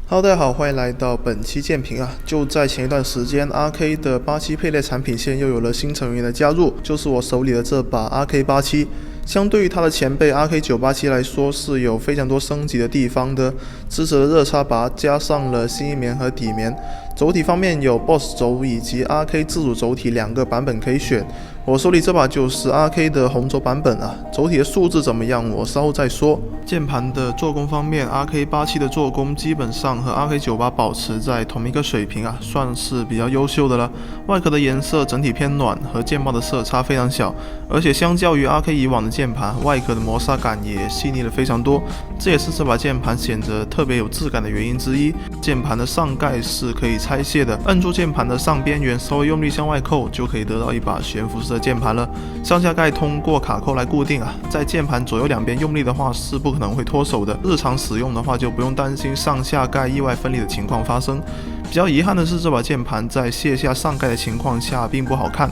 Hello，大家好，欢迎来到本期剑评啊！就在前一段时间，RK 的87配列产品线又有了新成员的加入，就是我手里的这把 RK87。相对于它的前辈 RK987 来说，是有非常多升级的地方的，支持了热插拔，加上了新一棉和底棉。轴体方面有 BOSS 轴以及 RK 自主轴体两个版本可以选。我手里这把就是 RK 的红轴版本啊，轴体的素质怎么样，我稍后再说。键盘的做工方面 ，RK87 的做工基本上和 RK98 保持在同一个水平啊，算是比较优秀的了。外壳的颜色整体偏暖，和键帽的色差非常小，而且相较于 RK 以往的键盘，外壳的磨砂感也细腻了非常多，这也是这把键盘显得特别有质感的原因之一。键盘的上盖是可以拆卸的，按住键盘的上边缘，稍微用力向外扣，就可以得到一把悬浮式的键盘了。上下盖通过卡扣来固定啊，在键盘左右两边用力的话是不可能会脱手的。日常使用的话就不用担心上下盖意外分离的情况发生。比较遗憾的是，这把键盘在卸下上盖的情况下并不好看。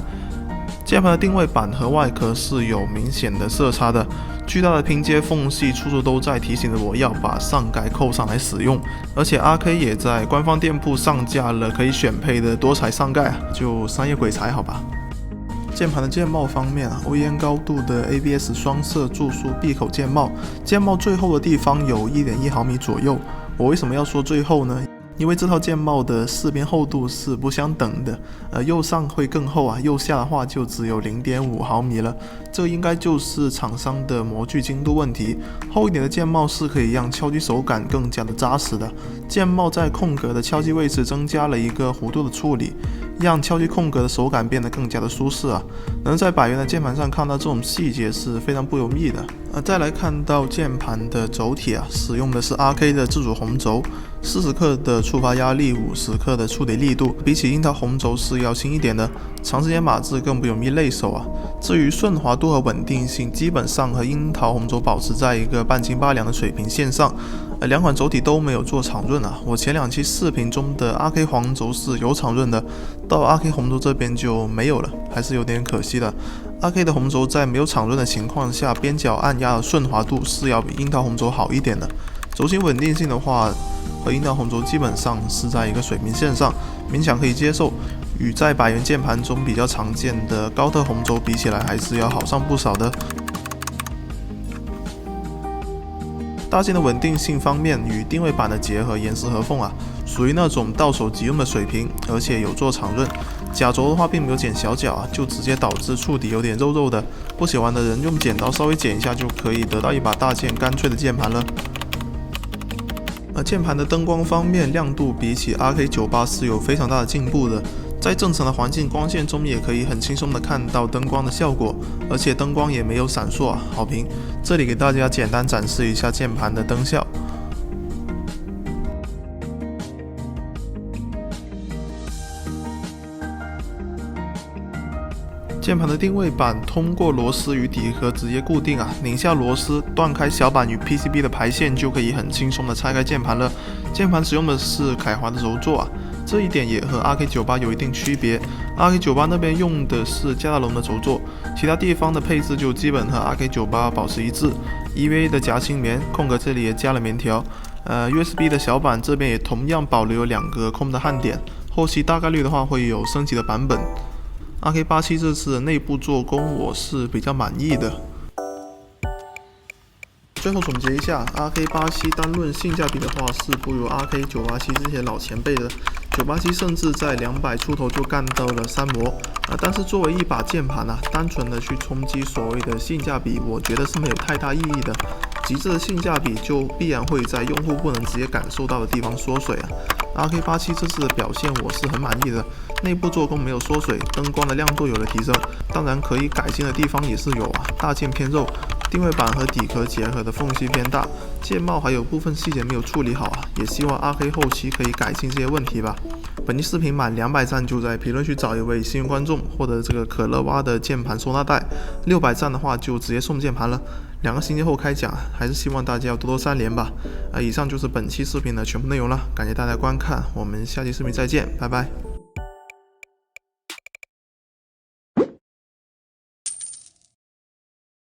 键盘的定位板和外壳是有明显的色差的，巨大的拼接缝隙处处都在提醒着我要把上盖扣上来使用，而且 RK 也在官方店铺上架了可以选配的多彩上盖，就商业鬼才好吧。键盘的键帽方面，OEM 高度的 ABS 双色注塑闭口键帽，键帽最厚的地方有 1.1 毫米左右。我为什么要说最厚呢？因为这套键帽的四边厚度是不相等的，右上会更厚啊，右下的话就只有 0.5 毫米了。这应该就是厂商的模具精度问题。厚一点的键帽是可以让敲击手感更加的扎实的。键帽在空格的敲击位置增加了一个弧度的处理，让敲击空格的手感变得更加的舒适啊。能在100元的键盘上看到这种细节是非常不容易的。再来看到键盘的轴体啊，使用的是 RK 的自主红轴，40克的触发压力，50克的触底力度，比起樱桃红轴是要轻一点的，长时间码字更不容易累手啊。至于顺滑度和稳定性，基本上和樱桃红轴保持在一个半斤八两的水平线上。两款轴体都没有做场润啊，我前2期视频中的 RK 黄轴是有场润的，到 RK 红轴这边就没有了，还是有点可惜的。RK 的红轴在没有场润的情况下，边角按压的顺滑度是要比樱桃红轴好一点的。轴心稳定性的话，和樱桃红轴基本上是在一个水平线上，勉强可以接受。与在100元键盘中比较常见的高特红轴比起来，还是要好上不少的。大件的稳定性方面，与定位板的结合严丝合缝啊，属于那种到手即用的水平，而且有做场润。假轴的话并没有剪小角啊，就直接导致触底有点肉肉的，不喜欢的人用剪刀稍微剪一下就可以得到一把大件干脆的键盘了。键盘的灯光方面，亮度比起 RK98 是有非常大的进步的。在正常的环境光线中，也可以很轻松的看到灯光的效果，而且灯光也没有闪烁啊，好评。这里给大家简单展示一下键盘的灯效。键盘的定位板通过螺丝与底壳直接固定啊，拧下螺丝，断开小板与 PCB 的排线，就可以很轻松的拆开键盘了。键盘使用的是凯华的轴座啊，这一点也和 RK98 有一定区别。RK98 那边用的是加大龙的轴座，其他地方的配置就基本和 RK98 保持一致。EVA 的夹心棉，空格这里也加了棉条。USB 的小板这边也同样保留有2个空的焊点，后期大概率的话会有升级的版本。RK87 这次的内部做工我是比较满意的。最后总结一下 ，RK87 单论性价比的话是不如 RK987 这些老前辈的，987甚至在200出头就干到了3模但是作为一把键盘单纯的去冲击所谓的性价比，我觉得是没有太大意义的。极致的性价比就必然会在用户不能直接感受到的地方缩水RK87 这次的表现我是很满意的，内部做工没有缩水，灯光的亮度有了提升，当然可以改进的地方也是有大件偏肉，定位板和底壳结合的缝隙偏大，键帽还有部分细节没有处理好也希望 RK 后期可以改进这些问题吧。本期视频满200赞就在评论区找一位幸运观众获得这个可乐蛙的键盘收纳袋，600赞的话就直接送键盘了。2个星期后开奖，还是希望大家要多多3连吧。以上就是本期视频的全部内容了，感谢大家观看，我们下期视频再见，拜拜。